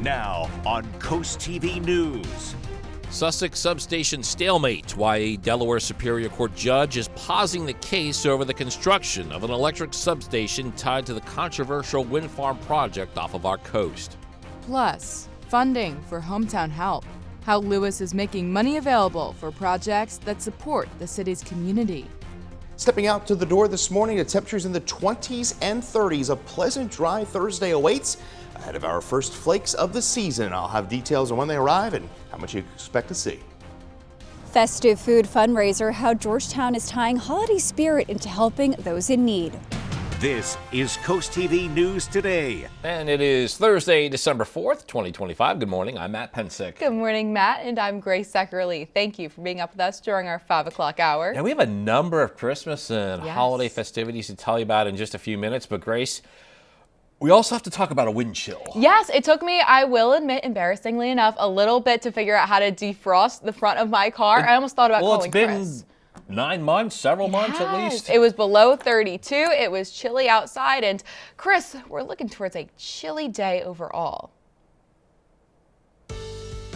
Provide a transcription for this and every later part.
Now on CoastTV News. Sussex substation stalemate. Why a Delaware Superior Court judge is pausing the case over the construction of an electric substation tied to the controversial wind farm project off of our coast. Plus, funding for Hometown Help. How Lewis is making money available for projects that support the city's community. Stepping out to the door this morning, the temperatures in the 20s and 30s. A pleasant, dry Thursday awaits ahead of our first flakes of the season. I'll have details on when they arrive and how much you expect to see. Festive food fundraiser, how Georgetown is tying holiday spirit into helping those in need. This is CoastTV News Today. And it is Thursday, December 4th, 2025. Good morning. I'm Matt Pensick. Good morning, Matt, and I'm Grace Seckerly. Thank you for being up with us during our 5 o'clock hour. Now, we have a number of Christmas and holiday festivities to tell you about in just a few minutes, but Grace, we also have to talk about a wind chill. Yes, it took me, I will admit, embarrassingly enough, a little bit to figure out how to defrost the front of my car. I almost thought about calling Chris. 9 months, several months at least. It was below 32. It was chilly outside. And Chris, we're looking towards a chilly day overall.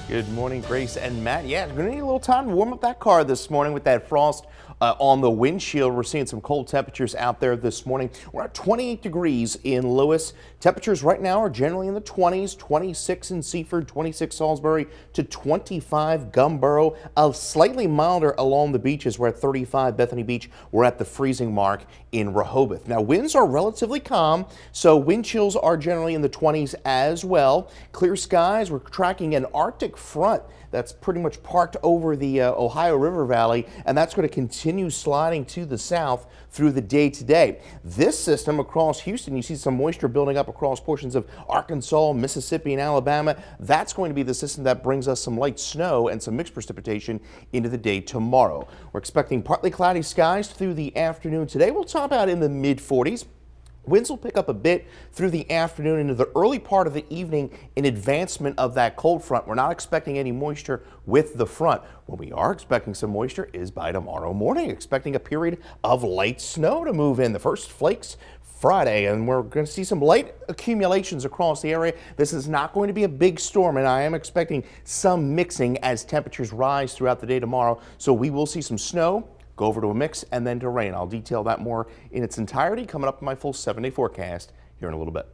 Good morning, Grace and Matt. Yeah, we're going to need a little time to warm up that car this morning with that frost on the windshield. We're seeing some cold temperatures out there this morning. We're at 28 degrees in Lewis. Temperatures right now are generally in the 20s, 26 in Seaford, 26 Salisbury to 25 Gumboro. Slightly milder along the beaches. We're at 35 Bethany Beach. We're at the freezing mark in Rehoboth. Now, winds are relatively calm, so wind chills are generally in the 20s as well. Clear skies. We're tracking an Arctic front that's pretty much parked over the Ohio River Valley, and that's going to continue sliding to the south through the day today. This system across Houston, you see some moisture building up across portions of Arkansas, Mississippi, and Alabama. That's going to be the system that brings us some light snow and some mixed precipitation into the day tomorrow. We're expecting partly cloudy skies through the afternoon today. We'll top out in the mid-40s. Winds will pick up a bit through the afternoon into the early part of the evening in advancement of that cold front. We're not expecting any moisture with the front. What we are expecting some moisture is by tomorrow morning, expecting a period of light snow to move in. The first flakes Friday, and we're going to see some light accumulations across the area. This is not going to be a big storm, and I am expecting some mixing as temperatures rise throughout the day tomorrow. So we will see some snow, go over to a mix, and then to rain. I'll detail that more in its entirety coming up in my full 7-day forecast here in a little bit.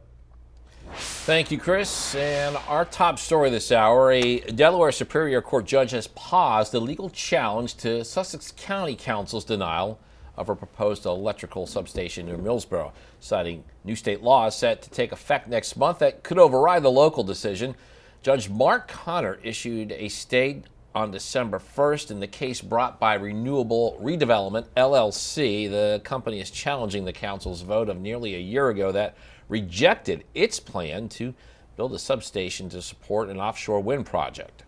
Thank you, Chris. And our top story this hour, a Delaware Superior Court judge has paused the legal challenge to Sussex County Council's denial of a proposed electrical substation near Millsboro, citing new state laws set to take effect next month that could override the local decision. Judge Mark Connor issued a stay on December 1st in the case brought by Renewable Redevelopment, LLC. The company is challenging the council's vote of nearly a year ago that rejected its plan to build a substation to support an offshore wind project.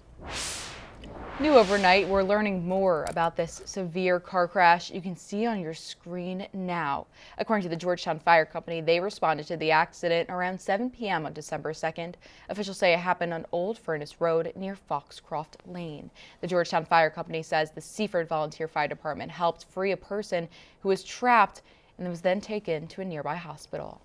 New overnight, we're learning more about this severe car crash you can see on your screen now. According to the Georgetown Fire Company, they responded to the accident around 7 p.m. on December 2nd. Officials say it happened on Old Furnace Road near Foxcroft Lane. The Georgetown Fire Company says the Seaford Volunteer Fire Department helped free a person who was trapped and was then taken to a nearby hospital.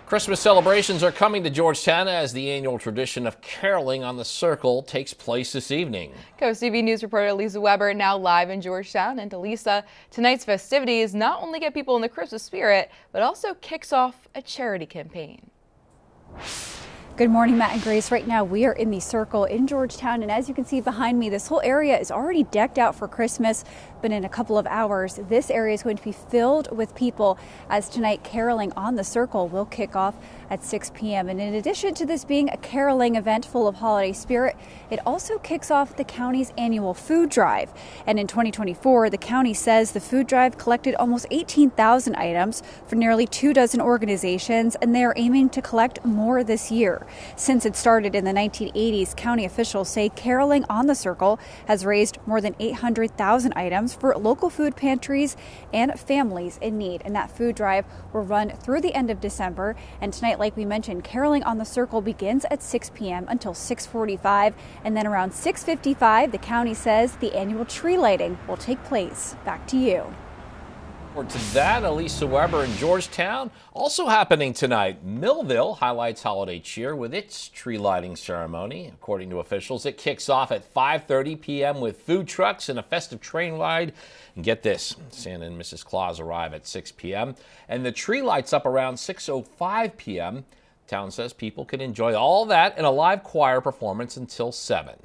Christmas celebrations are coming to Georgetown as the annual tradition of caroling on the Circle takes place this evening. CoastTV News reporter Lisa Weber now live in Georgetown. And Lisa, tonight's festivities not only get people in the Christmas spirit, but also kicks off a charity campaign. Good morning, Matt and Grace. Right now we are in the Circle in Georgetown, and as you can see behind me, this whole area is already decked out for Christmas, but in a couple of hours this area is going to be filled with people as tonight caroling on the Circle will kick off at 6 p.m. And in addition to this being a caroling event full of holiday spirit, it also kicks off the county's annual food drive. And in 2024, the county says the food drive collected almost 18,000 items for nearly 24 organizations, and they are aiming to collect more this year. Since it started in the 1980s, county officials say caroling on the Circle has raised more than 800,000 items for local food pantries and families in need. And that food drive will run through the end of December. And tonight, like we mentioned, caroling on the Circle begins at 6 p.m. until 6:45. And then around 6:55, the county says the annual tree lighting will take place. Back to you. Or to that, Elisa Weber in Georgetown. Also happening tonight, Millville highlights holiday cheer with its tree lighting ceremony. According to officials, it kicks off at 5:30 p.m. with food trucks and a festive train ride. And get this, Santa and Mrs. Claus arrive at 6 p.m. and the tree lights up around 6:05 p.m. Town says people can enjoy all that in a live choir performance until 7.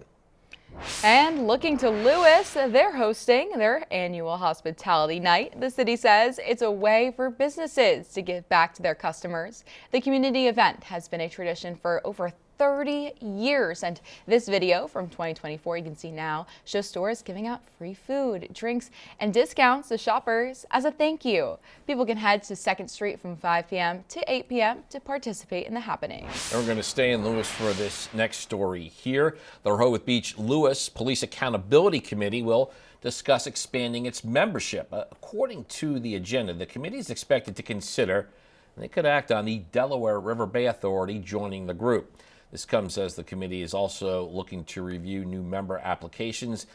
And looking to Lewis, they're hosting their annual hospitality night. The city says it's a way for businesses to give back to their customers. The community event has been a tradition for over 30 years, and this video from 2024 you can see now shows stores giving out free food, drinks, and discounts to shoppers as a thank you. People can head to 2nd Street from 5 p.m. to 8 p.m. to participate in the happening. And we're going to stay in Lewis for this next story here. The Rehoboth Beach Lewis Police Accountability Committee will discuss expanding its membership. According to the agenda, the committee is expected to consider, and they could act on, the Delaware River Bay Authority joining the group. This comes as the committee is also looking to review new member applications,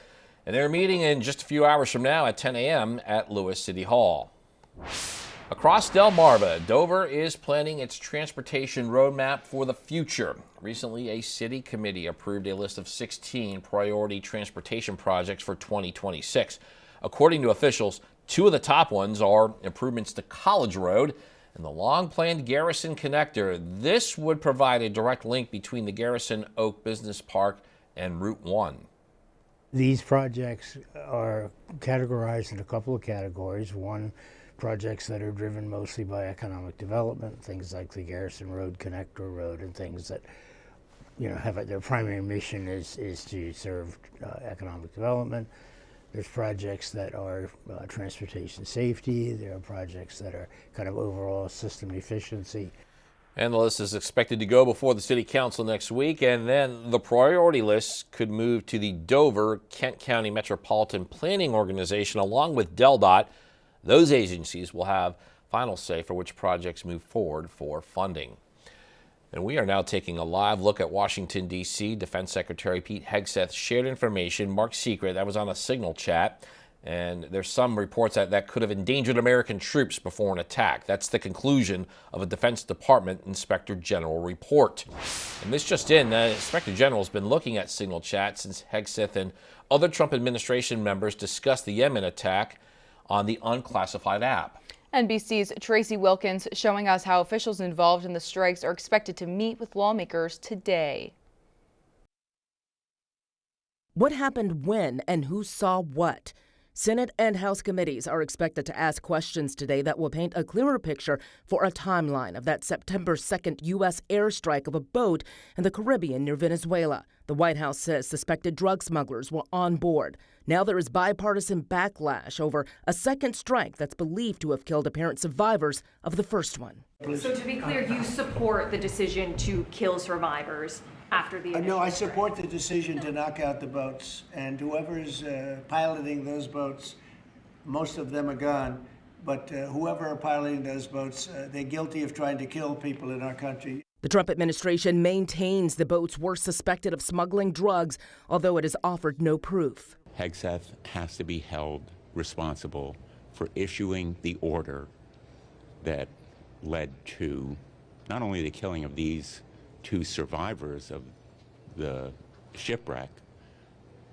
and they're meeting in just a few hours from now at 10 a.m. at Lewis City Hall. Across Delmarva, Dover is planning its transportation roadmap for the future. Recently, a city committee approved a list of 16 priority transportation projects for 2026. According to officials, 2 of the top ones are improvements to College Road and the long-planned Garrison Connector. This would provide a direct link between the Garrison Oak Business Park and Route 1. These projects are categorized in a couple of categories. One, projects that are driven mostly by economic development, things like the Garrison Road, Connector Road, and things that, you know, have their primary mission is to serve economic development. There's projects that are transportation safety. There are projects that are kind of overall system efficiency. And the list is expected to go before the City Council next week, and then the priority list could move to the Dover Kent County Metropolitan Planning Organization along with DelDOT. Those agencies will have final say for which projects move forward for funding. And we are now taking a live look at Washington, D.C. Defense Secretary Pete Hegseth shared information marked secret that was on a Signal chat. And there's some reports that could have endangered American troops before an attack. That's the conclusion of a Defense Department Inspector General report. And this just in, the Inspector General has been looking at Signal chat since Hegseth and other Trump administration members discussed the Yemen attack on the unclassified app. NBC's Tracy Wilkins showing us how officials involved in the strikes are expected to meet with lawmakers today. What happened when and who saw what? Senate and House committees are expected to ask questions today that will paint a clearer picture for a timeline of that September 2nd U.S. airstrike of a boat in the Caribbean near Venezuela. The White House says suspected drug smugglers were on board. Now there is bipartisan backlash over a second strike that's believed to have killed apparent survivors of the first one. So to be clear, you support the decision to kill survivors after the No, I support the decision to knock out the boats, and whoever's piloting those boats, most of them are gone, but whoever are piloting those boats, they're guilty of trying to kill people in our country. The Trump administration maintains the boats were suspected of smuggling drugs, although it has offered no proof. Hegseth has to be held responsible for issuing the order that led to not only the killing of these 2 survivors of the shipwreck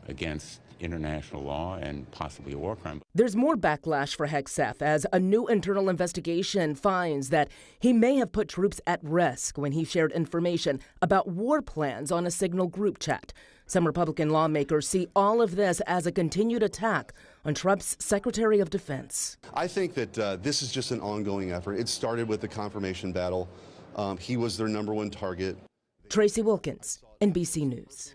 against international law and possibly a war crime. There's more backlash for Hegseth as a new internal investigation finds that he may have put troops at risk when he shared information about war plans on a Signal group chat. Some Republican lawmakers see all of this as a continued attack on Trump's Secretary of Defense. I think that this is just an ongoing effort. It started with the confirmation battle. He was their #1 target. Tracy Wilkins, NBC News.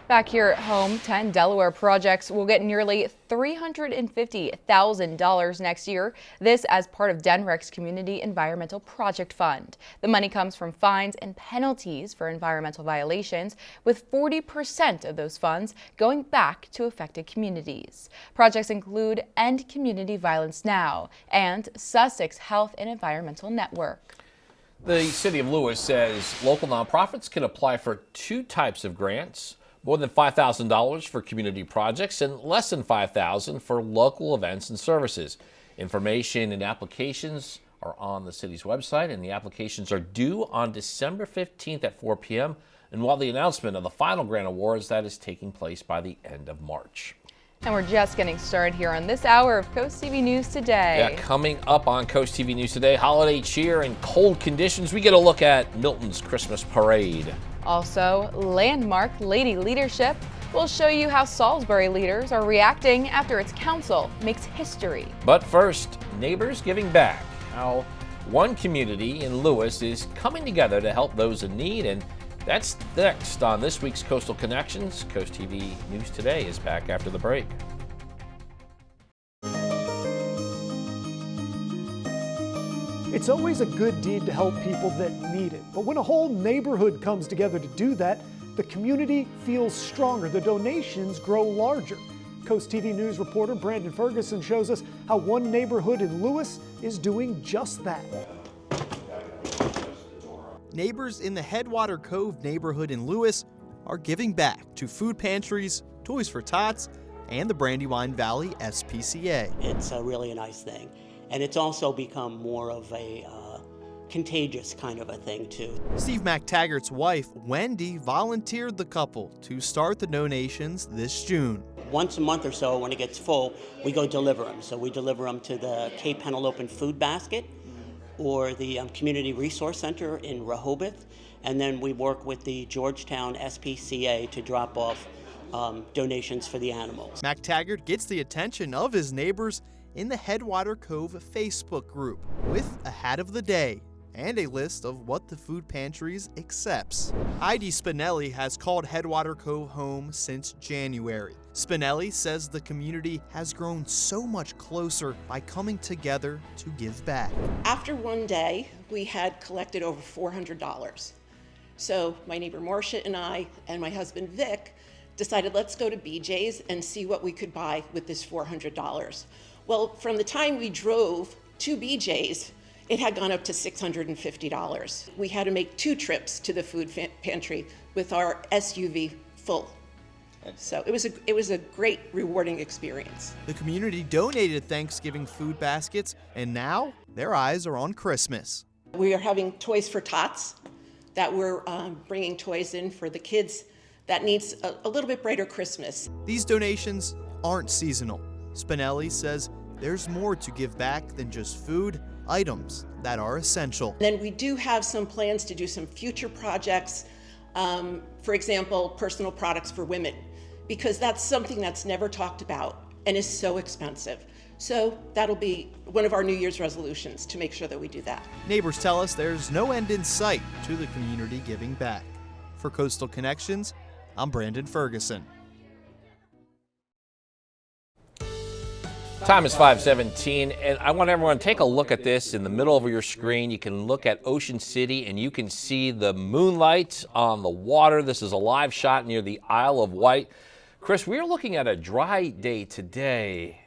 Back here at home, 10 Delaware projects will get nearly $350,000 next year. This as part of Denrick's Community Environmental Project Fund. The money comes from fines and penalties for environmental violations, with 40% of those funds going back to affected communities. Projects include End Community Violence Now and Sussex Health and Environmental Network. The City of Lewis says local nonprofits can apply for 2 types of grants. More than $5,000 for community projects and less than $5,000 for local events and services. Information and applications are on the city's website, and the applications are due on December 15th at 4 p.m. And while the announcement of the final grant awards, that is taking place by the end of March. And we're just getting started here on this hour of Coast TV News Today. Yeah, coming up on Coast TV News Today, holiday cheer and cold conditions. We get a look at Milton's Christmas parade. Also, landmark lady leadership. We'll show you how Salisbury leaders are reacting after its council makes history. But first, neighbors giving back. How one community in Lewis is coming together to help those in need, and that's next on this week's Coastal Connections. Coast TV News Today is back after the break. It's always a good deed to help people that need it. But when a whole neighborhood comes together to do that, the community feels stronger. The donations grow larger. Coast TV News reporter Brandon Ferguson shows us how one neighborhood in Lewis is doing just that. Neighbors in the Headwater Cove neighborhood in Lewis are giving back to food pantries, Toys for Tots, and the Brandywine Valley SPCA. It's really a nice thing. And it's also become more of a contagious kind of a thing, too. Steve McTaggart's wife, Wendy, volunteered the couple to start the donations this June. Once a month or so, when it gets full, we go deliver them. So we deliver them to the Cape Penelope Food Basket or the Community Resource Center in Rehoboth. And then we work with the Georgetown SPCA to drop off donations for the animals. McTaggart gets the attention of his neighbors in the Headwater Cove Facebook group with a hat of the day and a list of what the food pantries accepts. Heidi Spinelli has called Headwater Cove home since January. Spinelli says the community has grown so much closer by coming together to give back. After one day, we had collected over $400. So my neighbor Marcia and I and my husband Vic decided let's go to BJ's and see what we could buy with this $400. Well, from the time we drove to BJ's, it had gone up to $650. We had to make 2 trips to the food pantry with our SUV full. So it was a great, rewarding experience. The community donated Thanksgiving food baskets, and now their eyes are on Christmas. We are having Toys for Tots, that we're bringing toys in for the kids that needs a little bit brighter Christmas. These donations aren't seasonal. Spinelli says there's more to give back than just food, items that are essential. Then we do have some plans to do some future projects, for example, personal products for women, because that's something that's never talked about and is so expensive. So that'll be one of our New Year's resolutions, to make sure that we do that. Neighbors tell us there's no end in sight to the community giving back. For Coastal Connections, I'm Brandon Ferguson. Time is 5:17, and I want everyone to take a look at this. In the middle of your screen, you can look at Ocean City, and you can see the moonlight on the water. This is a live shot near the Isle of Wight. Chris, we're looking at a dry day today.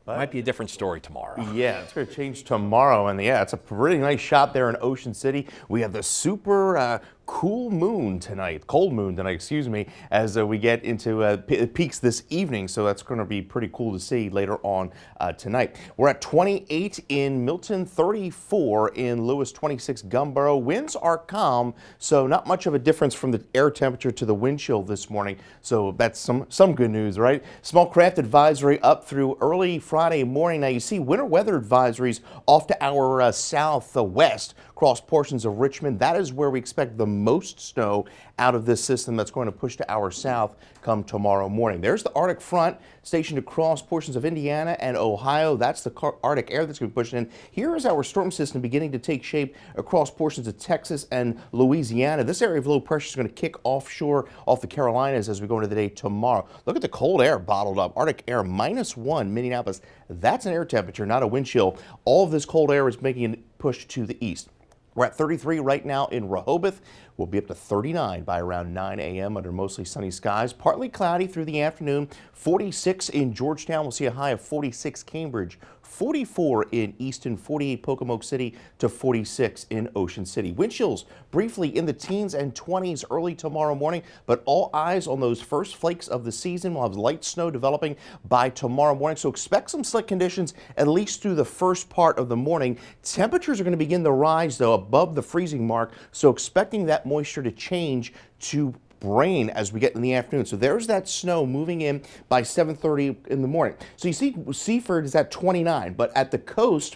Might be a different story tomorrow. Yeah, it's going to change tomorrow, and yeah, it's a pretty nice shot there in Ocean City. We have the super cool moon tonight, cold moon tonight, excuse me, as we get into peaks this evening. So that's going to be pretty cool to see later on tonight. We're at 28 in Milton, 34 in Lewis, 26 Gumboro. Winds are calm, so not much of a difference from the air temperature to the wind chill this morning. So that's some good news, right? Small craft advisory up through early Friday morning. Now you see winter weather advisories off to our southwest, across portions of Richmond. That is where we expect the most snow out of this system that's going to push to our south come tomorrow morning. There's the Arctic front stationed across portions of Indiana and Ohio. That's the Arctic air that's going to be pushing in. Here is our storm system beginning to take shape across portions of Texas and Louisiana. This area of low pressure is going to kick offshore off the Carolinas as we go into the day tomorrow. Look at the cold air bottled up. Arctic air -1 Minneapolis. That's an air temperature, not a wind chill. All of this cold air is making it push to the east. We're at 33 right now in Rehoboth. We'll be up to 39 by around 9 a.m. under mostly sunny skies. Partly cloudy through the afternoon. 46 in Georgetown. We'll see a high of 46. Cambridge, 44 in Easton, 48 Pocomoke City to 46 in Ocean City. Wind chills briefly in the teens and 20s early tomorrow morning, but all eyes on those first flakes of the season. We'll have light snow developing by tomorrow morning, so expect some slick conditions at least through the first part of the morning. Temperatures are going to begin to rise, though, above the freezing mark, so expecting that moisture to change to rain as we get in the afternoon. So there's that snow moving in by 7:30 in the morning. So you see Seaford is at 29, but at the coast,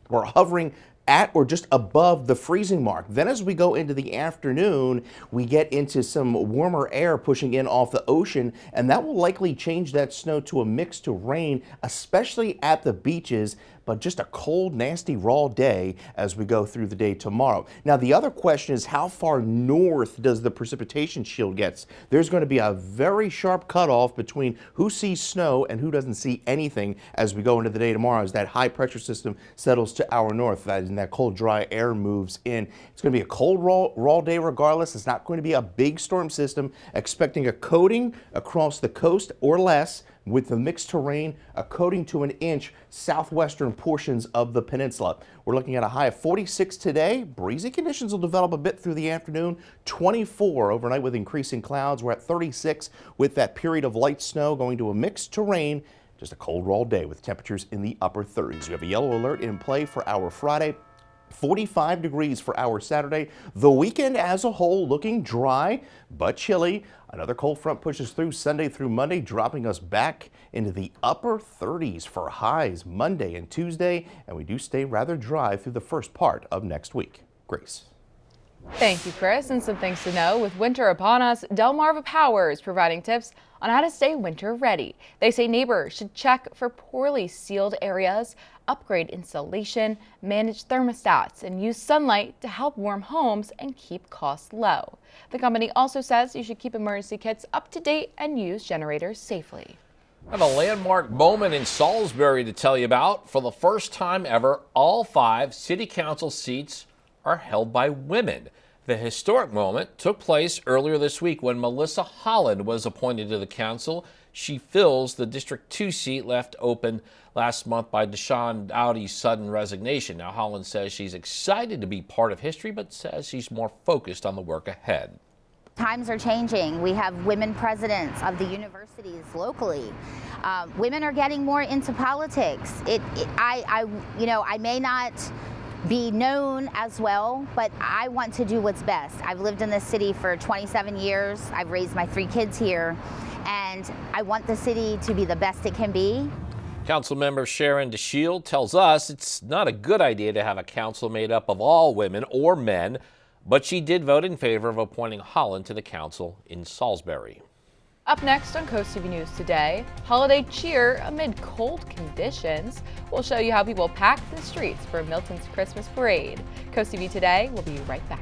we're hovering at or just above the freezing mark. Then as we go into the afternoon, we get into some warmer air pushing in off the ocean, and that will likely change that snow to a mix to rain, especially at the beaches, but just a cold, nasty, raw day as we go through the day tomorrow. Now, the other question is, how far north does the precipitation shield get? There's going to be a very sharp cutoff between who sees snow and who doesn't see anything as we go into the day tomorrow, as that high pressure system settles to our north and that cold, dry air moves in. It's going to be a cold, raw day regardless. It's not going to be a big storm system. Expecting a coating across the coast or less, with the mixed terrain, a coating to an inch southwestern portions of the peninsula. We're looking at a high of 46 today. Breezy conditions will develop a bit through the afternoon. 24 overnight with increasing clouds. We're at 36 with that period of light snow going to a mixed terrain. Just a cold, raw day with temperatures in the upper 30s. We have a yellow alert in play for our Friday. 45 degrees for our Saturday. The weekend as a whole looking dry but chilly. Another cold front pushes through Sunday through Monday, dropping us back into the upper 30s for highs Monday and Tuesday, and we do stay rather dry through the first part of next week. Grace. Thank you, Chris. And some things to know. With winter upon us, Delmarva Power is providing tips on how to stay winter ready. They say neighbors should check for poorly sealed areas, upgrade insulation, manage thermostats, and use sunlight to help warm homes and keep costs low. The company also says you should keep emergency kits up to date and use generators safely. I have a landmark moment in Salisbury to tell you about. For the first time ever, all 5 city council seats are held by women. The historic moment took place earlier this week when Melissa Holland was appointed to the council. She fills the District 2 seat left open last month by Deshaun Dowdy's sudden resignation. Now, Holland says she's excited to be part of history, but says she's more focused on the work ahead. Times are changing. We have women presidents of the universities locally. Women are getting more into politics. I may not be known as well, but I want to do what's best. I've lived in this city for 27 years. I've raised my 3 kids here, and I want the city to be the best it can be. Councilmember Sharon DeShield tells us it's not a good idea to have a council made up of all women or men, but she did vote in favor of appointing Holland to the council in Salisbury. Up next on CoastTV News Today, holiday cheer amid cold conditions. We'll show you how people packed the streets for Milton's Christmas parade. CoastTV Today will be right back.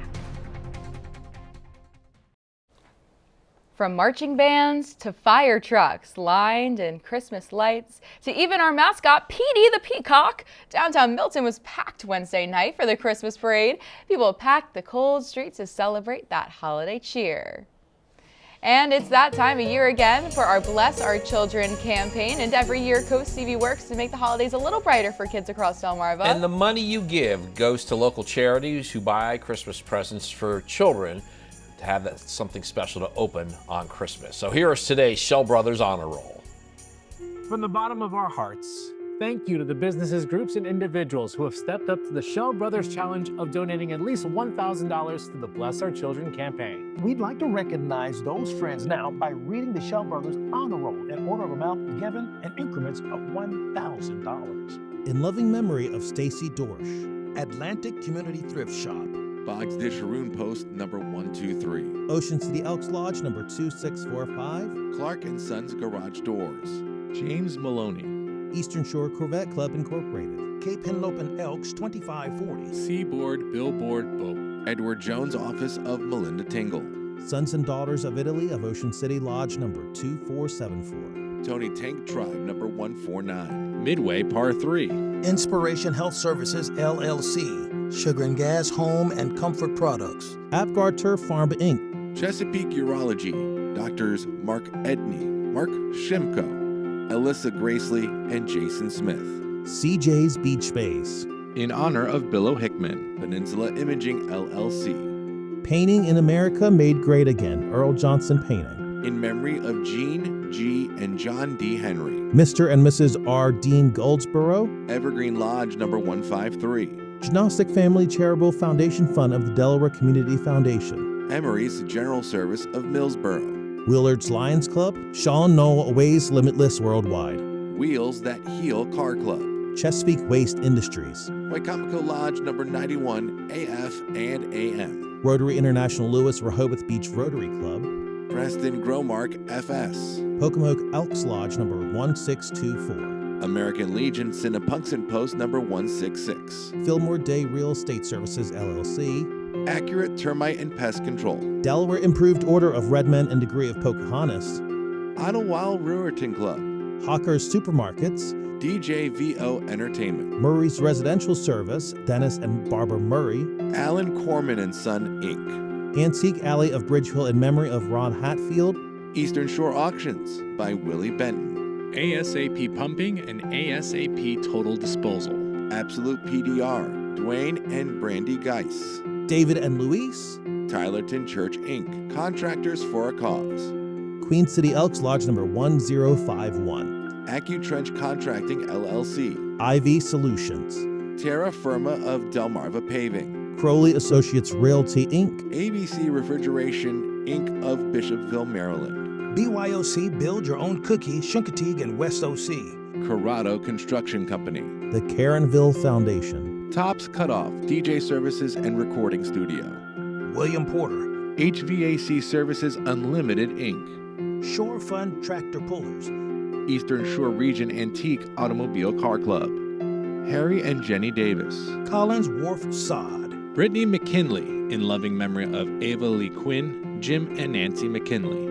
From marching bands to fire trucks lined in Christmas lights to even our mascot, Petey the Peacock, downtown Milton was packed Wednesday night for the Christmas parade. People packed the cold streets to celebrate that holiday cheer. And it's that time of year again for our Bless Our Children campaign. And every year, CoastTV works to make the holidays a little brighter for kids across Delmarva. And the money you give goes to local charities who buy Christmas presents for children to have something special to open on Christmas. So here is today's Shell Brothers Honor Roll. From the bottom of our hearts, thank you to the businesses, groups, and individuals who have stepped up to the Shell Brothers Challenge of donating at least $1,000 to the Bless Our Children campaign. We'd like to recognize those friends now by reading the Shell Brothers Honor Roll in order of amount given in increments of $1,000. In loving memory of Stacy Dorsch, Atlantic Community Thrift Shop, Boggs Dish Haroon Post number 123, Ocean City Elks Lodge number 2645, Clark & Sons Garage Doors, James Maloney, Eastern Shore Corvette Club Incorporated, Cape Henlope and Elks 2540, Seaboard Billboard Boat, Edward Jones Office of Melinda Tingle, Sons and Daughters of Italy of Ocean City Lodge number 2474, Tony Tank Tribe number 149, Midway Par 3, Inspiration Health Services LLC, Sugar and Gas Home and Comfort Products, Apgar Turf Farm Inc., Chesapeake Urology, Doctors Mark Edney, Mark Shimko, Alyssa Gracely, and Jason Smith, CJ's Beach Space. In honor of Billow Hickman, Peninsula Imaging LLC. Painting in America Made Great Again, Earl Johnson Painting. In memory of Jean G. and John D. Henry. Mr. and Mrs. R. Dean Goldsboro. Evergreen Lodge number 153. Gnostic Family Charitable Foundation Fund of the Delaware Community Foundation. Emery's General Service of Millsboro. Willard's Lions Club. Sean Knoll Ways Limitless Worldwide. Wheels That Heal Car Club. Chesapeake Waste Industries. Wacomico Lodge number 91 AF and AM. Rotary International Lewis Rehoboth Beach Rotary Club. Preston Gromark FS. Pocomoke Elks Lodge number 1624. American Legion Cinnapunxon Post number 166. Fillmore Day Real Estate Services LLC. Accurate Termite and Pest Control. Delaware Improved Order of Red Men and Degree of Pocahontas. Idlewild Brewerton Club. Hawker's Supermarkets. DJVO Entertainment. Murray's Residential Service, Dennis and Barbara Murray. Allen Corman and Son, Inc. Antique Alley of Bridgehill in memory of Ron Hatfield. Eastern Shore Auctions by Willie Benton. ASAP Pumping and ASAP Total Disposal. Absolute PDR, Dwayne and Brandy Geis. David and Luis. Tylerton Church, Inc. Contractors for a Cause. Queen City Elks Lodge number 1051. AccuTrench Contracting LLC. IV Solutions. Terra Firma of Delmarva Paving. Crowley Associates Realty, Inc. ABC Refrigeration, Inc. of Bishopville, Maryland. BYOC Build Your Own Cookie, Shinkatig and West OC. Corrado Construction Company. The Caronville Foundation. Tops Cutoff DJ Services and Recording Studio. William Porter. HVAC Services Unlimited, Inc. Shore Fund Tractor Pullers. Eastern Shore Region Antique Automobile Car Club. Harry and Jenny Davis. Collins Wharf Sod. Brittany McKinley, in loving memory of Ava Lee Quinn, Jim and Nancy McKinley.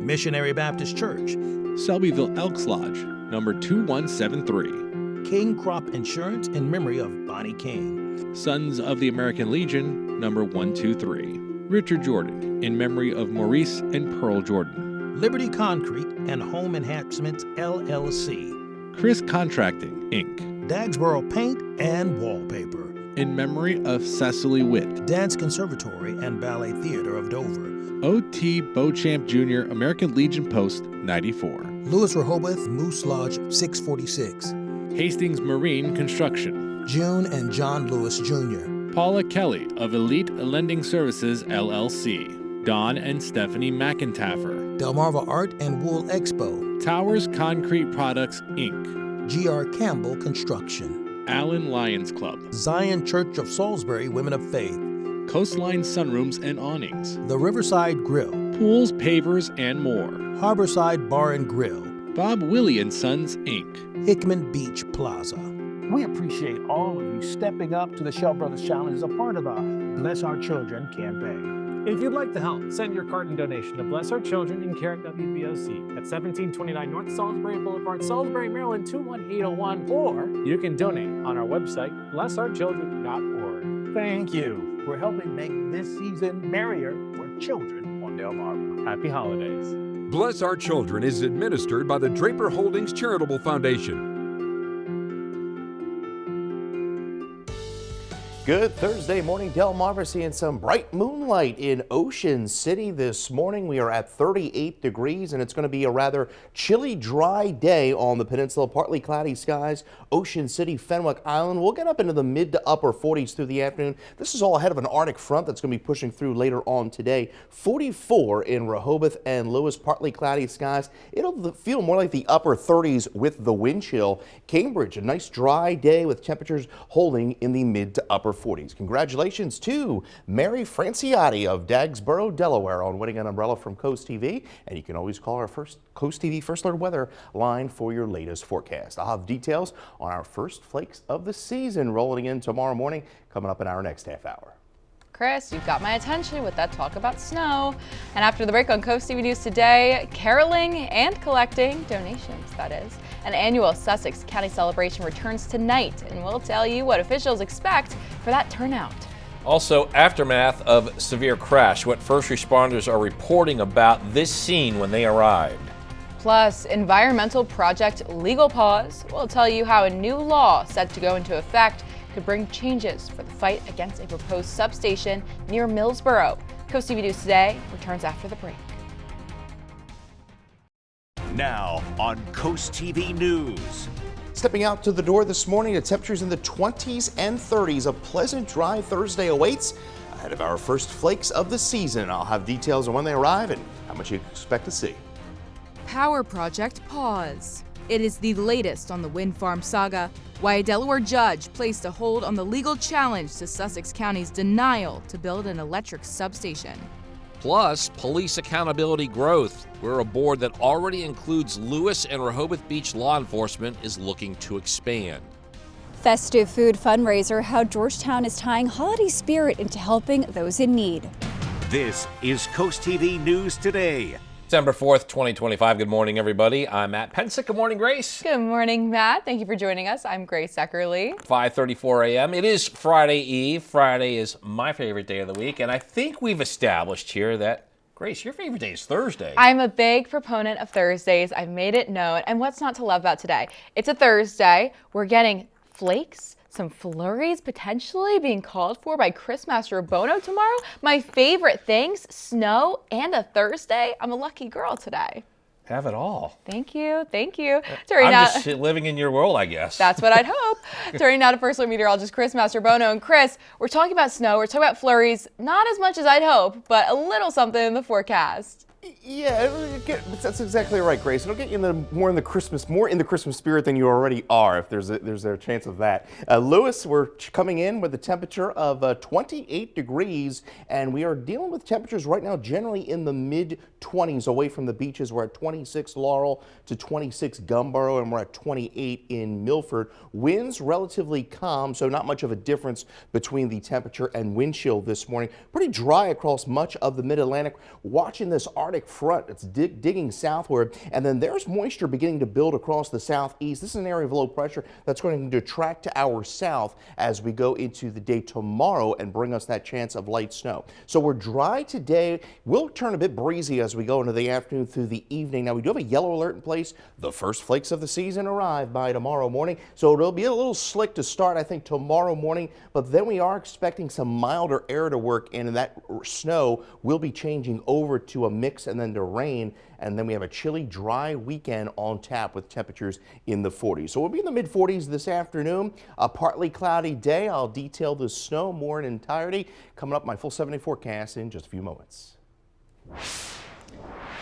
Missionary Baptist Church. Selbyville Elks Lodge, number 2173. King Crop Insurance in memory of Bonnie King. Sons of the American Legion, number 123. Richard Jordan, in memory of Maurice and Pearl Jordan. Liberty Concrete and Home Enhancements LLC. Chris Contracting, Inc. Dagsboro Paint and Wallpaper. In memory of Cecily Witt. Dance Conservatory and Ballet Theater of Dover. O.T. Beauchamp Jr., American Legion Post 94. Lewis Rehoboth Moose Lodge 646. Hastings Marine Construction. June and John Lewis Jr. Paula Kelly of Elite Lending Services LLC. Don and Stephanie McIntaffer. Delmarva Art and Wool Expo. Towers Concrete Products, Inc. G.R. Campbell Construction. Allen Lions Club. Zion Church of Salisbury Women of Faith. Coastline Sunrooms and Awnings. The Riverside Grill. Pools, Pavers, and more. Harborside Bar and Grill. Bob Willie and Sons, Inc. Hickman Beach Plaza. We appreciate all of you stepping up to the Shell Brothers Challenge as a part of our Bless Our Children campaign. If you'd like to help, send your carton donation to Bless Our Children in care of WBOC at 1729 North Salisbury Boulevard, Salisbury, Maryland 21801, or you can donate on our website, blessourchildren.org. Thank you for helping make this season merrier for children on Delmarva. Happy holidays. Bless Our Children is administered by the Draper Holdings Charitable Foundation. Good Thursday morning, Delmarva, seeing some bright moonlight in Ocean City this morning. We are at 38 degrees and it's going to be a rather chilly, dry day on the peninsula. Partly cloudy skies, Ocean City, Fenwick Island. We'll get up into the mid to upper 40s through the afternoon. This is all ahead of an Arctic front that's going to be pushing through later on today. 44 in Rehoboth and Lewis, partly cloudy skies. It'll feel more like the upper 30s with the wind chill. Cambridge, a nice dry day with temperatures holding in the mid to upper 40s. Congratulations to Mary Franciotti of Dagsboro, Delaware on winning an umbrella from CoastTV. And you can always call our CoastTV First Alert Weather line for your latest forecast. I'll have details on our first flakes of the season rolling in tomorrow morning, coming up in our next half hour. Chris, you've got my attention with that talk about snow. And after the break on CoastTV News today, caroling and collecting donations, that is. An annual Sussex County celebration returns tonight, and we'll tell you what officials expect for that turnout. Also, aftermath of severe crash, what first responders are reporting about this scene when they arrived. Plus, environmental project legal pause. We'll tell you how a new law set to go into effect could bring changes for the fight against a proposed substation near Millsboro. CoastTV News Today returns after the break. Now on CoastTV News. Stepping out to the door this morning, the temperatures in the 20s and 30s. A pleasant, dry Thursday awaits ahead of our first flakes of the season. I'll have details on when they arrive and how much you expect to see. Power project pause. It is the latest on the wind farm saga, why a Delaware judge placed a hold on the legal challenge to Sussex County's denial to build an electric substation. Plus, police accountability growth, where a board that already includes Lewis and Rehoboth Beach law enforcement is looking to expand. Festive food fundraiser, how Georgetown is tying holiday spirit into helping those in need. This is CoastTV News Today. December 4th, 2025. Good morning, everybody. I'm Matt Pensick. Good morning, Grace. Good morning, Matt. Thank you for joining us. I'm Grace Eckerly. 5:34 a.m. It is Friday Eve. Friday is my favorite day of the week, and I think we've established here that, Grace, your favorite day is Thursday. I'm a big proponent of Thursdays. I've made it known. And what's not to love about today? It's a Thursday. We're getting flakes, some flurries potentially being called for by Chris Mastrobono tomorrow. My favorite things, snow and a Thursday. I'm a lucky girl today. Have it all. Thank you. Thank you. I'm just living in your world, I guess. That's what I'd hope. Turning now to First Alert Meteorologist Chris Mastrobono. And Chris, we're talking about snow. We're talking about flurries. Not as much as I'd hope, but a little something in the forecast. Yeah, that's exactly right, Grace. It'll get you more in the Christmas spirit than you already are, if there's a chance of that. Lewis, we're coming in with a temperature of 28 degrees, and we are dealing with temperatures right now generally in the mid-20s away from the beaches. We're at 26 Laurel to 26 Gumboro, and we're at 28 in Milford. Winds relatively calm, so not much of a difference between the temperature and wind chill this morning. Pretty dry across much of the mid-Atlantic. Watching this Arctic front, it's digging southward, and then there's moisture beginning to build across the southeast. This is an area of low pressure that's going to track to our south as we go into the day tomorrow and bring us that chance of light snow. So we're dry today. We'll turn a bit breezy as we go into the afternoon through the evening. Now we do have a yellow alert in place. The first flakes of the season arrive by tomorrow morning, so it'll be a little slick to start, I think, tomorrow morning, but then we are expecting some milder air to work in, and that snow will be changing over to a mix and then to rain, and then we have a chilly, dry weekend on tap with temperatures in the 40s. So we'll be in the mid-40s this afternoon. A partly cloudy day. I'll detail the snow more in entirety. Coming up, my full 7-day forecast in just a few moments.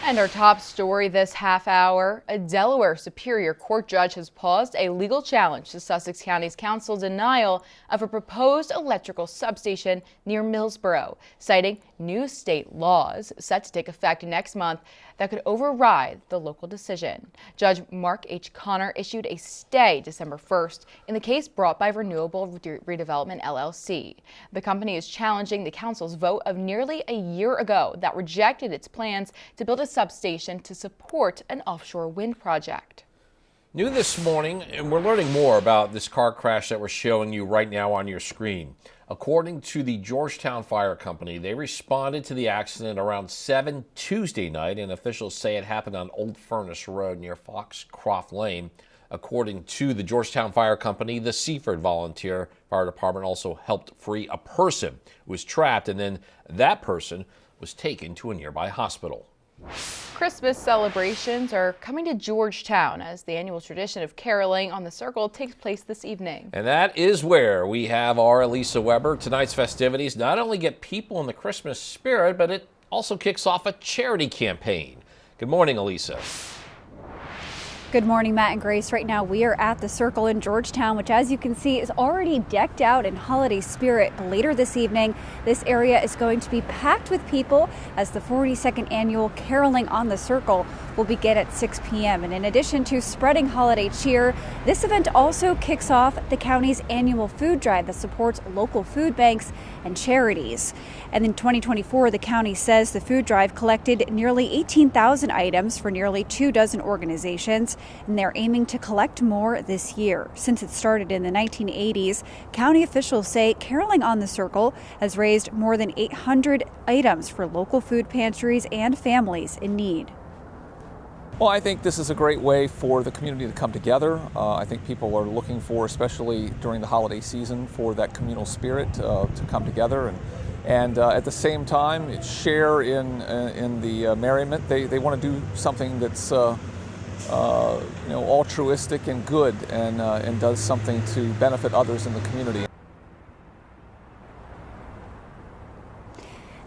And our top story this half hour, a Delaware Superior Court judge has paused a legal challenge to Sussex County's council denial of a proposed electrical substation near Millsboro, citing new state laws set to take effect next month that could override the local decision. Judge Mark H. Connor issued a stay December 1st in the case brought by Renewable Redevelopment LLC. The company is challenging the council's vote of nearly a year ago that rejected its plans to build a substation to support an offshore wind project. New this morning, and we're learning more about this car crash that we're showing you right now on your screen. According to the Georgetown Fire Company, they responded to the accident around 7 Tuesday night, and officials say it happened on Old Furnace Road near Foxcroft Lane. According to the Georgetown Fire Company, the Seaford Volunteer Fire Department also helped free a person who was trapped, and then that person was taken to a nearby hospital. Christmas celebrations are coming to Georgetown as the annual tradition of caroling on the circle takes place this evening. And that is where we have our Elisa Weber. Tonight's festivities not only get people in the Christmas spirit, but it also kicks off a charity campaign. Good morning, Elisa. Good morning, Matt and Grace. Right now we are at the Circle in Georgetown, which, as you can see, is already decked out in holiday spirit. But later this evening, this area is going to be packed with people as the 42nd annual Caroling on the Circle will begin at 6 p.m. And in addition to spreading holiday cheer, this event also kicks off the county's annual food drive that supports local food banks and charities. And in 2024, the county says the food drive collected nearly 18,000 items for nearly 24 organizations, and they're aiming to collect more this year. Since it started in the 1980s, county officials say Caroling on the Circle has raised more than 800 items for local food pantries and families in need. Well, I think this is a great way for the community to come together. I think people are looking for, especially during the holiday season, for that communal spirit to come together and at the same time share in the merriment. They want to do something that's altruistic and good and does something to benefit others in the community.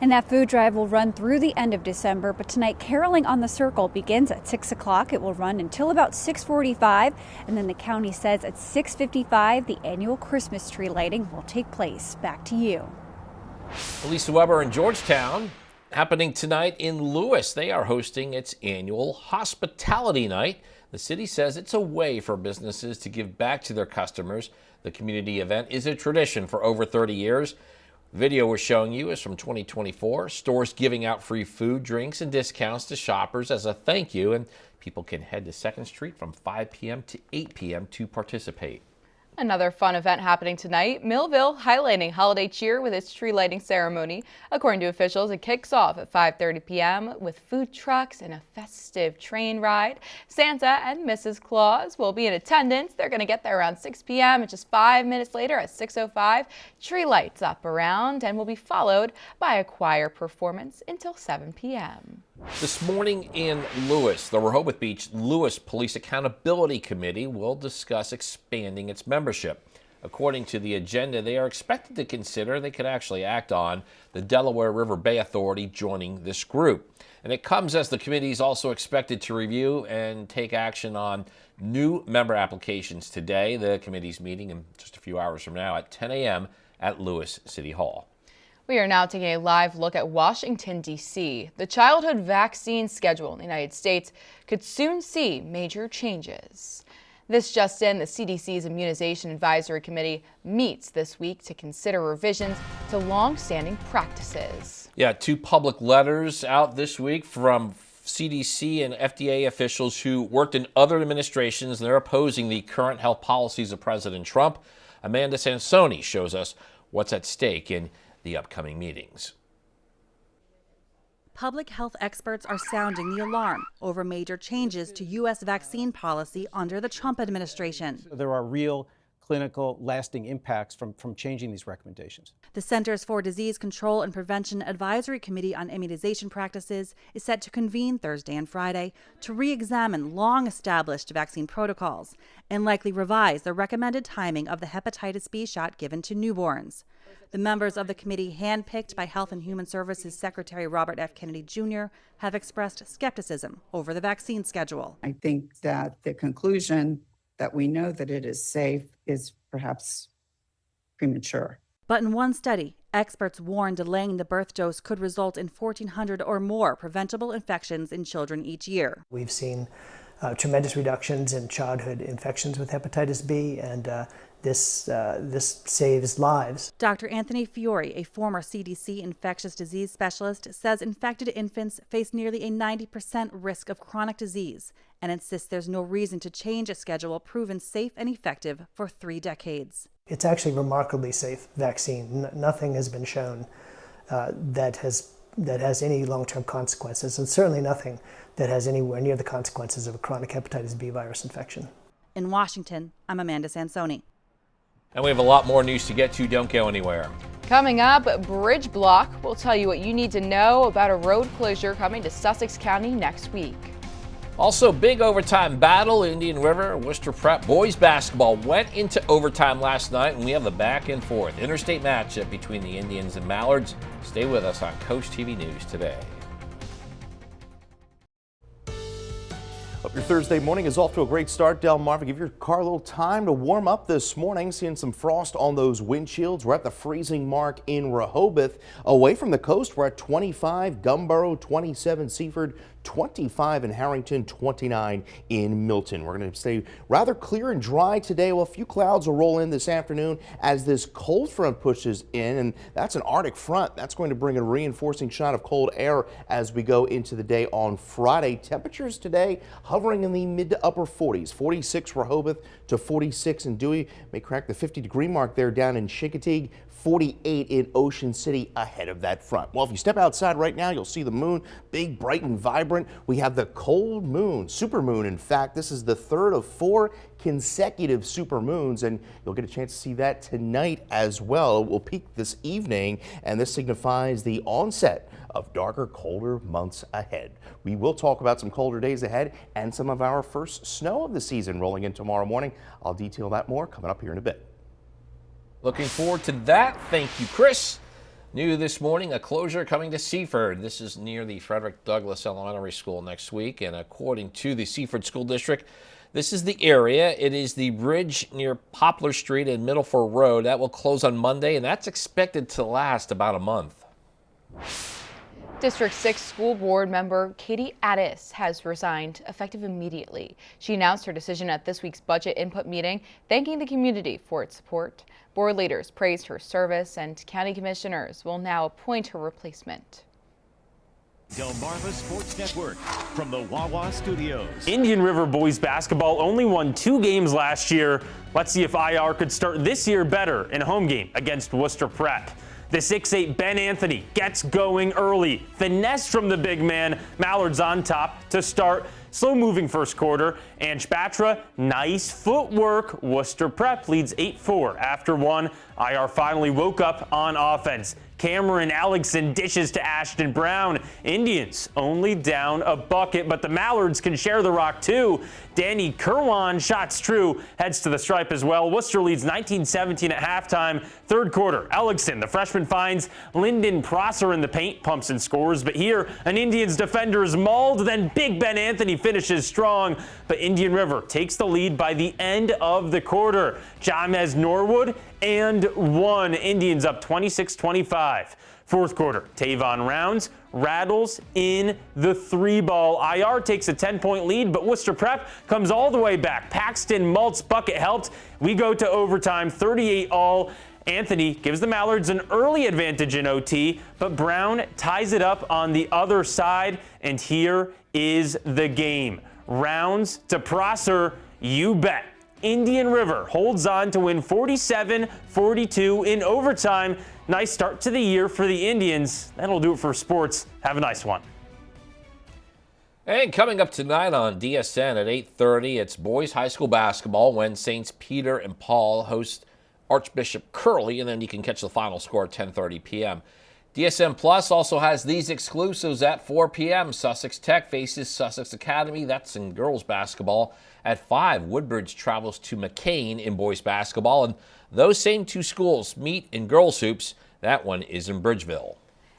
And that food drive will run through the end of December, but tonight caroling on the Circle begins at 6 o'clock. It will run until about 6:45, and then the county says at 6:55 the annual Christmas tree lighting will take place. Back to you. Lisa Weber in Georgetown. Happening tonight in Lewis. They are hosting its annual hospitality night. The city says it's a way for businesses to give back to their customers. The community event is a tradition for over 30 years. Video we're showing you is from 2024. Stores giving out free food, drinks, and discounts to shoppers as a thank you, and people can head to 2nd Street from 5 p.m. to 8 p.m. to participate. Another fun event happening tonight, Millville highlighting holiday cheer with its tree lighting ceremony. According to officials, it kicks off at 5:30 p.m. with food trucks and a festive train ride. Santa and Mrs. Claus will be in attendance. They're going to get there around 6 p.m. and just 5 minutes later at 6:05, tree lights up around and will be followed by a choir performance until 7 p.m. This morning in Lewis, the Rehoboth Beach Lewis Police Accountability Committee will discuss expanding its membership. According to the agenda, they are expected to consider, they could actually act on, the Delaware River Bay Authority joining this group. And it comes as the committee is also expected to review and take action on new member applications today. The committee's meeting in just a few hours from now at 10 a.m. at Lewis City Hall. We are now taking a live look at Washington, D.C. The childhood vaccine schedule in the United States could soon see major changes. This just in, the CDC's Immunization Advisory Committee meets this week to consider revisions to long-standing practices. Yeah, 2 public letters out this week from CDC and FDA officials who worked in other administrations, and they're opposing the current health policies of President Trump. Amanda Sansoni shows us what's at stake in the upcoming meetings. Public health experts are sounding the alarm over major changes to U.S. vaccine policy under the Trump administration. There are real clinical lasting impacts from changing these recommendations. The Centers for Disease Control and Prevention Advisory Committee on Immunization Practices is set to convene Thursday and Friday to re-examine long-established vaccine protocols and likely revise the recommended timing of the hepatitis B shot given to newborns. The members of the committee, handpicked by Health and Human Services Secretary Robert F. Kennedy Jr., have expressed skepticism over the vaccine schedule. I think that the conclusion that we know that it is safe is perhaps premature. But in one study, experts warn delaying the birth dose could result in 1,400 or more preventable infections in children each year. We've seen tremendous reductions in childhood infections with hepatitis B, and this saves lives. Dr. Anthony Fiore, a former CDC infectious disease specialist, says infected infants face nearly a 90% risk of chronic disease and insists there's no reason to change a schedule proven safe and effective for 3 decades. It's actually remarkably safe vaccine. Nothing has been shown that has any long-term consequences, and certainly nothing that has anywhere near the consequences of a chronic hepatitis B virus infection. In Washington, I'm Amanda Sansoni. And we have a lot more news to get to. Don't go anywhere. Coming up, Bridge Block will tell you what you need to know about a road closure coming to Sussex County next week. Also, big overtime battle. Indian River, Worcester Prep boys basketball went into overtime last night, and we have the back and forth interstate matchup between the Indians and Mallards. Stay with us on Coast TV News today. Hope your Thursday morning is off to a great start. Delmarva, give your car a little time to warm up this morning. Seeing some frost on those windshields. We're at the freezing mark in Rehoboth. Away from the coast, we're at 25, Gumboro 27, Seaford 25 in Harrington, 29 in Milton. We're going to stay rather clear and dry today. Well, a few clouds will roll in this afternoon as this cold front pushes in, and that's an Arctic front. That's going to bring a reinforcing shot of cold air as we go into the day on Friday. Temperatures today hovering in the mid to upper 40s. 46 Rehoboth to 46 in Dewey. May crack the 50-degree mark there down in Chincoteague. 48 in Ocean City ahead of that front. Well, if you step outside right now, you'll see the moon, big, bright, and vibrant. We have the cold moon, supermoon. In fact, this is the third of 4 consecutive supermoons, and you'll get a chance to see that tonight as well. It will peak this evening, and this signifies the onset of darker, colder months ahead. We will talk about some colder days ahead and some of our first snow of the season rolling in tomorrow morning. I'll detail that more coming up here in a bit. Looking forward to that. Thank you, Chris. New this morning, a closure coming to Seaford. This is near the Frederick Douglass Elementary School next week, and according to the Seaford School District, this is the area. It is the bridge near Poplar Street and Middleford Road. That will close on Monday, and that's expected to last about a month. District 6 School Board member Katie Addis has resigned effective immediately. She announced her decision at this week's budget input meeting, thanking the community for its support. Board leaders praised her service, and county commissioners will now appoint her replacement. Delmarva Sports Network from the Wawa Studios. Indian River boys basketball only won 2 games last year. Let's see if IR could start this year better in a home game against Worcester Prep. The 6'8" Ben Anthony gets going early. Finesse from the big man. Mallard's on top to start. Slow moving first quarter. Ange Batra, nice footwork. Worcester Prep leads 8-4 after 1. IR finally woke up on offense. Cameron Alexson dishes to Ashton Brown. Indians only down a bucket, but the Mallards can share the rock too. Danny Kerwan, shots true, heads to the stripe as well. Worcester leads 19-17 at halftime. Third quarter, Alexson, the freshman, finds Lyndon Prosser in the paint, pumps and scores. But here, an Indians defender is mauled, then Big Ben Anthony finishes strong. But Indian River takes the lead by the end of the quarter. Jamez Norwood and 1. Indians up 26-25. Fourth quarter, Tavon Rounds rattles in the 3-ball. IR takes a 10-point lead, but Worcester Prep comes all the way back. Paxton Malt's bucket helped. We go to overtime, 38-all. Anthony gives the Mallards an early advantage in OT, but Brown ties it up on the other side, and here is the game. Rounds to Prosser, you bet. Indian River holds on to win 47-42 in overtime. Nice start to the year for the Indians. That'll do it for sports. Have a nice one. And coming up tonight on DSN at 8:30, it's boys high school basketball when Saints Peter and Paul host Archbishop Curley, and then you can catch the final score at 10:30 p.m. DSN Plus also has these exclusives at 4 p.m. Sussex Tech faces Sussex Academy. That's in girls basketball. At 5, Woodbridge travels to McCain in boys basketball. And those same 2 schools meet in girls hoops. That one is in Bridgeville.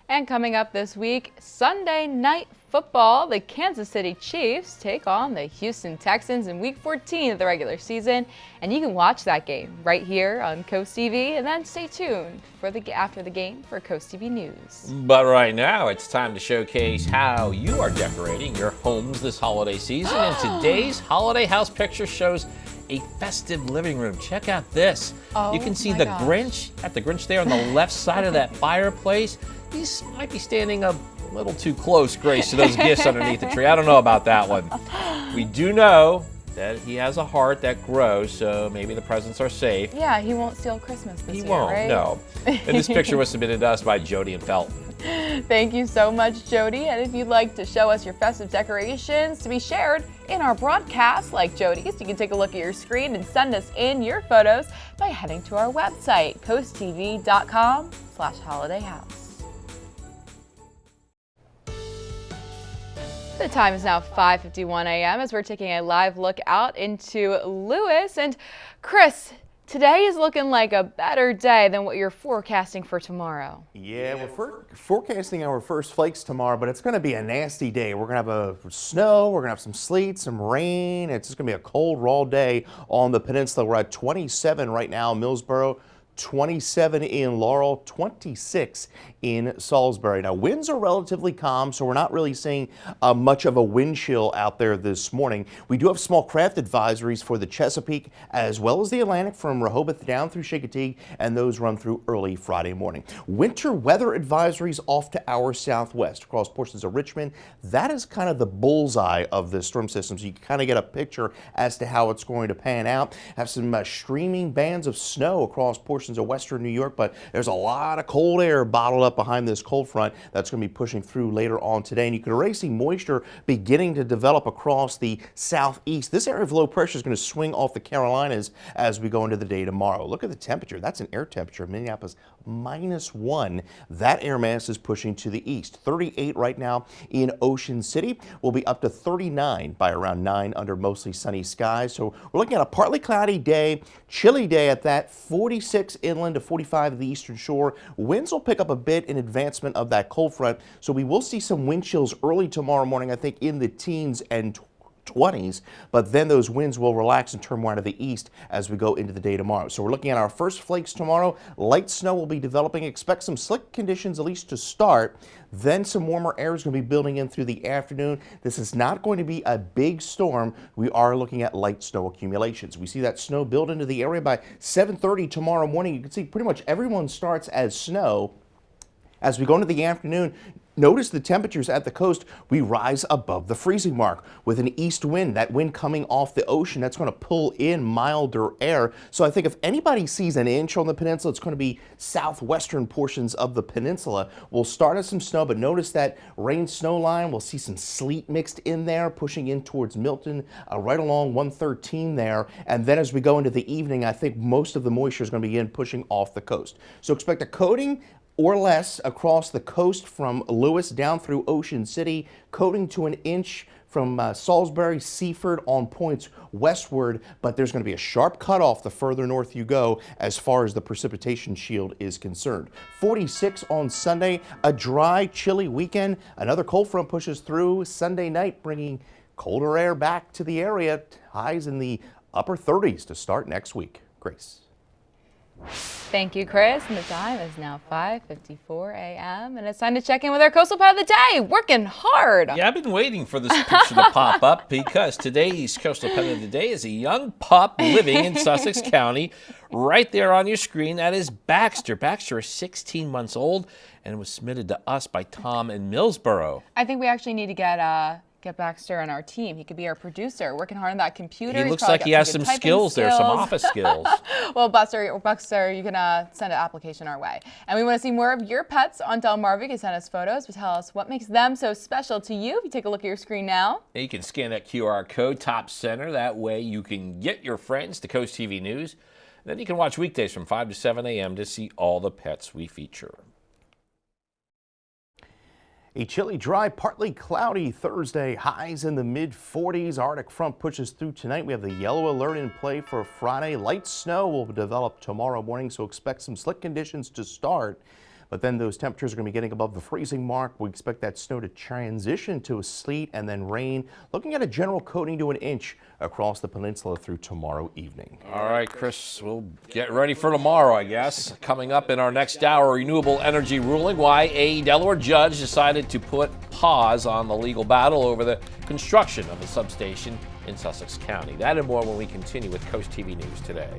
And coming up this week, Sunday night football, the Kansas City Chiefs take on the Houston Texans in Week 14 of the regular season. And you can watch that game right here on CoastTV, and then stay tuned for after the game for CoastTV News. But right now, it's time to showcase how you are decorating your homes this holiday season. And today's Holiday House picture shows a festive living room. Check out this. Oh, you can see the Grinch, at the Grinch there on the left side of that fireplace. These might be standing a little too close, Grace, to those gifts underneath the tree. I don't know about that one. We do know that he has a heart that grows, so maybe the presents are safe. Yeah, he won't steal Christmas this year, He won't, right? no. And this picture was submitted to us by Jody and Felt. Thank you so much, Jody. And if you'd like to show us your festive decorations to be shared in our broadcast like Jody's, you can take a look at your screen and send us in your photos by heading to our website, coasttv.com/holidayhouse. The time is now 5:51 a.m. as we're taking a live look out into Lewis. And Chris, today is looking like a better day than what you're forecasting for tomorrow. Yeah, we're forecasting our first flakes tomorrow, but it's going to be a nasty day. We're going to have snow, we're going to have some sleet, some rain. It's just going to be a cold, raw day on the peninsula. We're at 27 right now in Millsboro, 27 in Laurel, 26 in Salisbury. Now, winds are relatively calm, so we're not really seeing much of a wind chill out there this morning. We do have small craft advisories for the Chesapeake as well as the Atlantic from Rehoboth down through Chincoteague, and those run through early Friday morning. Winter weather advisories off to our southwest across portions of Richmond. That is kind of the bullseye of the storm system, so you can kind of get a picture as to how it's going to pan out. Have some streaming bands of snow across portions portions of western New York, but there's a lot of cold air bottled up behind this cold front that's going to be pushing through later on today. And you can already see moisture beginning to develop across the southeast. This area of low pressure is going to swing off the Carolinas as we go into the day tomorrow. Look at the temperature. That's an air temperature of Minneapolis -1. That air mass is pushing to the east. 38 right now in Ocean City. We'll be up to 39 by around 9 under mostly sunny skies. So we're looking at a partly cloudy day, chilly day at that. 46 inland to 45 at the eastern shore. Winds will pick up a bit in advancement of that cold front. So we will see some wind chills early tomorrow morning, I think in the teens and 20s, but then those winds will relax and turn more to the east as we go into the day tomorrow. So we're looking at our first flakes tomorrow. Light snow will be developing. Expect some slick conditions at least to start. Then some warmer air is going to be building in through the afternoon. This is not going to be a big storm. We are looking at light snow accumulations. We see that snow build into the area by 7:30 tomorrow morning. You can see pretty much everyone starts as snow. As we go into the afternoon, notice the temperatures at the coast, we rise above the freezing mark with an east wind. That wind coming off the ocean, that's going to pull in milder air. So I think if anybody sees an inch on the peninsula, it's going to be southwestern portions of the peninsula. We'll start at some snow, but notice that rain snow line. We'll see some sleet mixed in there, pushing in towards Milton, right along 113 there. And then as we go into the evening, I think most of the moisture is going to begin pushing off the coast. So expect a coating or less across the coast from Lewis down through Ocean City, coating to an inch from Salisbury, Seaford on points westward, but there's going to be a sharp cutoff the further north you go as far as the precipitation shield is concerned. 46 on Sunday, a dry, chilly weekend. Another cold front pushes through Sunday night, bringing colder air back to the area. Highs in the upper 30s to start next week. Grace. Thank you, Chris. And the time is now 5:54 a.m. and it's time to check in with our coastal pet of the day. Working hard. Yeah, I've been waiting for this picture to pop up because today's coastal pet of the day is a young pup living in Sussex County. Right there on your screen, that is Baxter. Baxter is 16 months old and was submitted to us by Tom in Millsboro. I think we actually need to get Baxter on our team. He could be our producer, working hard on that computer. He looks like he has some skills there, some office skills. Well, Baxter, you can send an application our way. And we want to see more of your pets on Delmarva. You can send us photos, but tell us what makes them so special to you. If you take a look at your screen now. You can scan that QR code top center. That way you can get your friends to Coast TV News. Then you can watch weekdays from 5 to 7 a.m. to see all the pets we feature. A chilly, dry, partly cloudy Thursday. Highs in the mid-40s. Arctic front pushes through tonight. We have the yellow alert in play for Friday. Light snow will develop tomorrow morning, so expect some slick conditions to start. But then those temperatures are going to be getting above the freezing mark. We expect that snow to transition to a sleet and then rain. Looking at a general coating to an inch across the peninsula through tomorrow evening. All right, Chris, we'll get ready for tomorrow, I guess. Coming up in our next hour, renewable energy ruling. Why a Delaware judge decided to put pause on the legal battle over the construction of a substation in Sussex County. That and more when we continue with Coast TV News today.